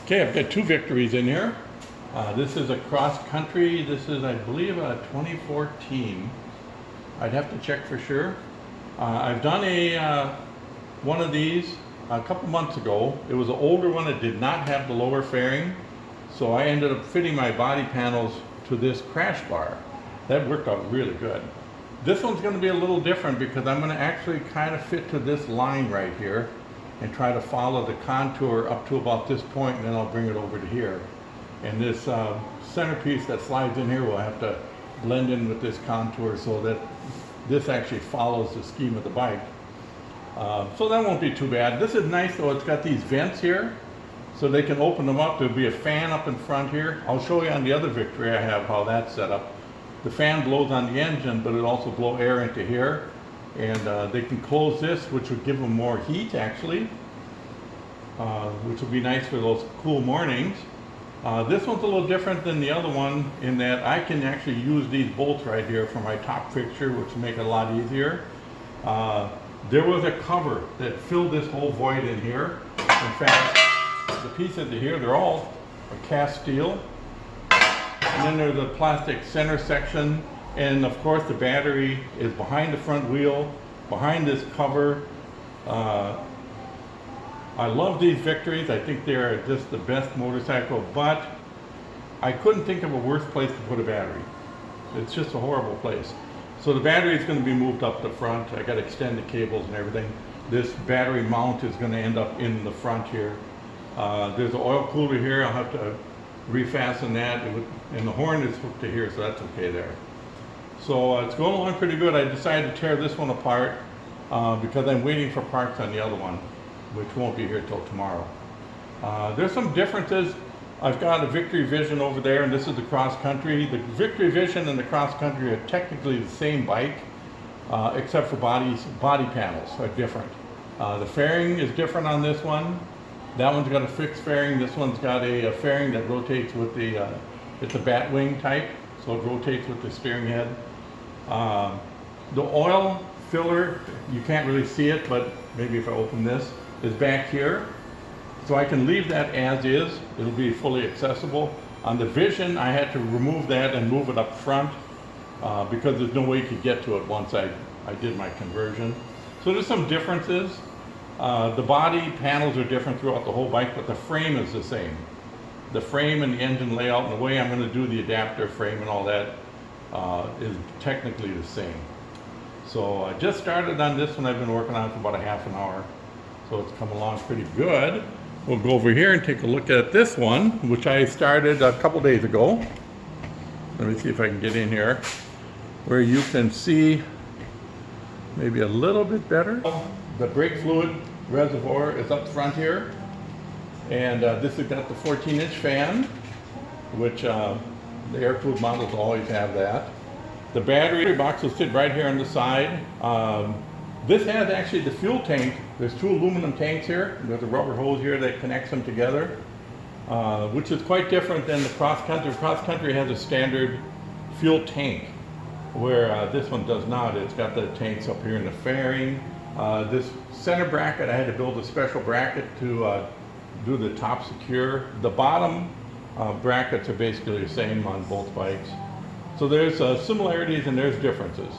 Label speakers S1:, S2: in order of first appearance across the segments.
S1: Okay, I've got two victories in here. This is a cross country. This is, I believe, a 2014. I'd have to check for sure. I've done one of these a couple months ago. It was an older one that did not have the lower fairing, so I ended up fitting my body panels to this crash bar. That worked out really good. This one's going to be a little different because I'm going to actually kind of fit to this line right here and try to follow the contour up to about this point, and then I'll bring it over to here. And this centerpiece that slides in here will have to blend in with this contour so that this actually follows the scheme of the bike. So that won't be too bad. This is nice though, it's got these vents here so they can open them up. There'll be a fan up in front here. I'll show you on the other Victory I have how that's set up. The fan blows on the engine, but it also blows air into here. And they can close this, which would give them more heat actually, which will be nice for those cool mornings. This one's a little different than the other one in that I can actually use these bolts right here for my top fixture, which will make it a lot easier. There was a cover that filled this whole void in here. In fact, the pieces here, they're all cast steel. And then there's a plastic center section. And of course the battery is behind the front wheel, behind this cover. I love these Victories. I think they're just the best motorcycle, but I couldn't think of a worse place to put a battery. It's just a horrible place. So the battery is going to be moved up the front. I got extended cables and everything. This battery mount is going to end up in the front here. There's an oil cooler here. I'll have to refasten that, and the horn is hooked to here, so that's okay there. So it's going along pretty good. I decided to tear this one apart because I'm waiting for parts on the other one, which won't be here till tomorrow. There's some differences. I've got a Victory Vision over there, and this is the cross country. The Victory Vision and the cross country are technically the same bike, except for body panels are different. The fairing is different on this one. That one's got a fixed fairing. This one's got a fairing that rotates with the, it's a bat wing type, so it rotates with the steering head. The oil filler, you can't really see it, but maybe if I open this, is back here. So I can leave that as is. It'll be fully accessible. On the Vision, I had to remove that and move it up front because there's no way you could get to it once I did my conversion. So there's some differences. The body panels are different throughout the whole bike, but the frame is the same. The frame and the engine layout and the way I'm going to do the adapter frame and all that is technically the same. So I just started on this one. I've been working on it for about a half an hour. So it's come along pretty good. We'll go over here and take a look at this one, which I started a couple days ago. Let me see if I can get in here, where you can see maybe a little bit better. The brake fluid reservoir is up front here. And this has got the 14-inch fan, which the air-cooled models always have that. The battery box will sit right here on the side. This has actually the fuel tank. There's two aluminum tanks here. There's a rubber hose here that connects them together, which is quite different than the cross country. Cross country has a standard fuel tank, where this one does not. It's got the tanks up here in the fairing. This center bracket, I had to build a special bracket to do the top secure. The bottom brackets are basically the same on both bikes. So there's similarities and there's differences.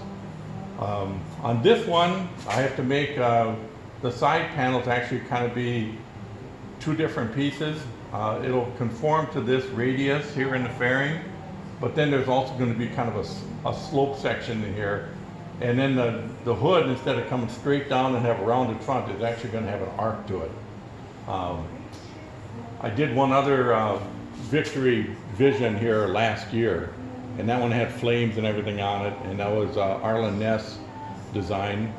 S1: On this one, I have to make the side panels actually kind of be two different pieces. It'll conform to this radius here in the fairing, but then there's also going to be kind of a slope section in here. And then the hood, instead of coming straight down and have a rounded front, is actually going to have an arc to it. I did one other Victory Vision here last year, and that one had flames and everything on it, and that was Arlen Ness design.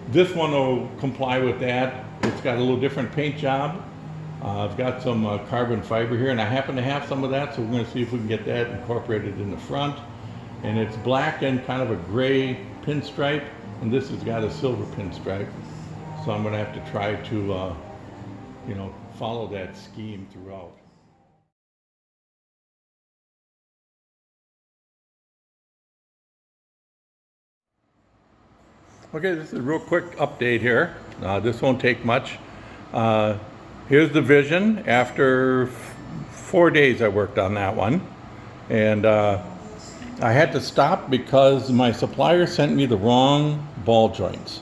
S1: This one will comply with that. It's got a little different paint job. I've got some carbon fiber here, and I happen to have some of that, so we're going to see if we can get that incorporated in the front. And it's black and kind of a gray pinstripe, and this has got a silver pinstripe. So I'm going to have to try to, you know, follow that scheme throughout. Okay, this is a real quick update here. This won't take much. Here's the Vision after 4 days I worked on that one. And I had to stop because my supplier sent me the wrong ball joints.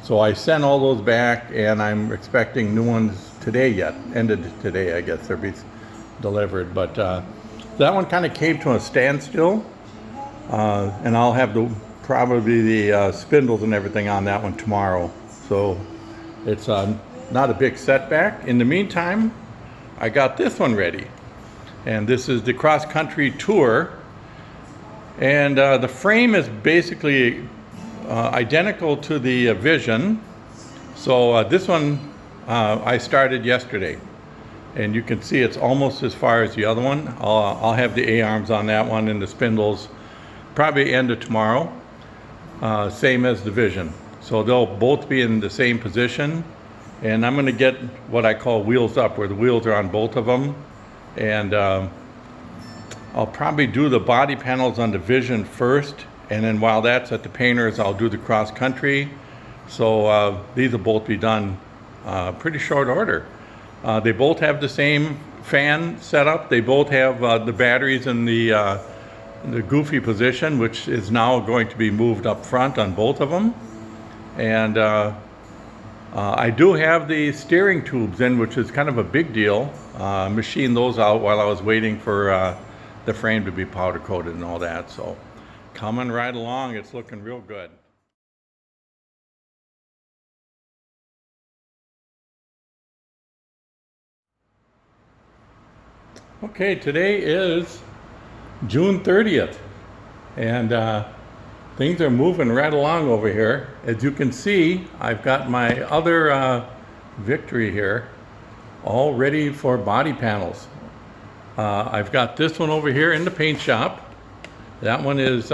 S1: So I sent all those back, and I'm expecting new ones today yet. Ended today, I guess they'll be delivered. But that one kind of came to a standstill. And I'll have probably the spindles and everything on that one tomorrow. So it's not a big setback. In the meantime, I got this one ready. And this is the cross country tour. And the frame is basically identical to the Vision. So this one I started yesterday. And you can see it's almost as far as the other one. I'll have the A-arms on that one and the spindles probably end of tomorrow. Same as the Vision. So they'll both be in the same position. And I'm going to get what I call wheels up, where the wheels are on both of them. And I'll probably do the body panels on the Vision first, and then while that's at the painters, I'll do the cross country. So these will both be done pretty short order. They both have the same fan setup. They both have the batteries in the goofy position, which is now going to be moved up front on both of them. And I do have the steering tubes in, which is kind of a big deal. Machined those out while I was waiting for the frame to be powder coated and all that. So coming right along, it's looking real good. Okay, today is June 30th, and things are moving right along over here. As you can see, I've got my other Victory here all ready for body panels. I've got this one over here in the paint shop. That one is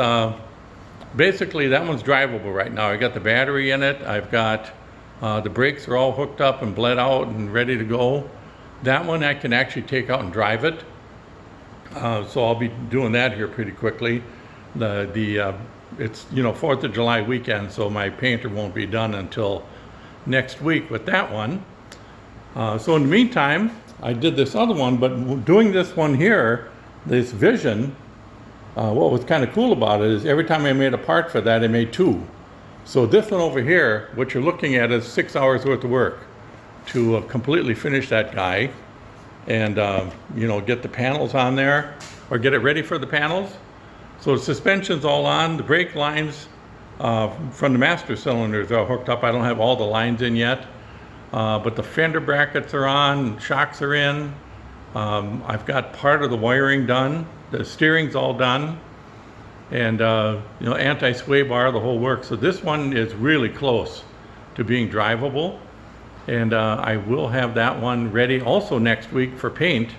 S1: basically, that one's drivable right now. I got the battery in it. I've got the brakes are all hooked up and bled out and ready to go. That one I can actually take out and drive it. So I'll be doing that here pretty quickly. It's 4th of July weekend, so my painter won't be done until next week with that one. So in the meantime, I did this other one, but doing this one here, this Vision, what was kind of cool about it is every time I made a part for that, I made two. So this one over here, what you're looking at is 6 hours worth of work to completely finish that guy and get the panels on there or get it ready for the panels. So the suspension's all on, the brake lines from the master cylinders are hooked up. I don't have all the lines in yet, but the fender brackets are on, shocks are in. I've got part of the wiring done, the steering's all done, and anti-sway bar, the whole works. So this one is really close to being drivable. And I will have that one ready also next week for paint.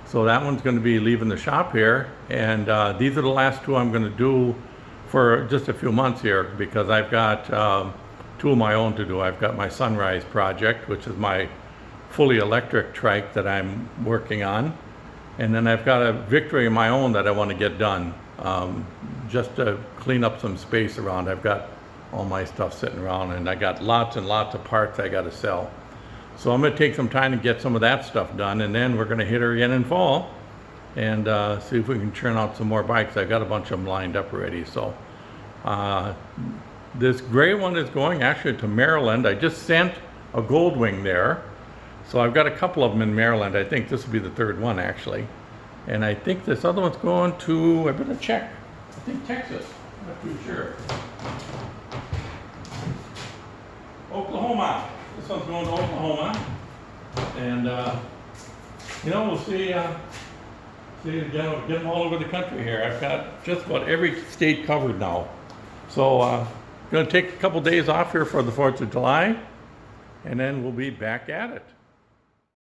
S1: So that one's going to be leaving the shop here. And these are the last two I'm going to do for just a few months here, because I've got two of my own to do. I've got my Sunrise project, which is my fully electric trike that I'm working on. And then I've got a Victory of my own that I want to get done, just to clean up some space around. I've got all my stuff sitting around, and I got lots and lots of parts I got to sell. So I'm going to take some time to get some of that stuff done, and then we're going to hit her again in fall and see if we can churn out some more bikes. I've got a bunch of them lined up already. So this gray one is going actually to Maryland. I just sent a Goldwing there. So I've got a couple of them in Maryland. I think this will be the third one actually. And I think this other one's going to, I better check, I think Texas, I'm not too sure. Oklahoma. This one's going to Oklahoma, and we'll see. Get them all over the country here. I've got just about every state covered now. So going to take a couple days off here for the 4th of July, and then we'll be back at it.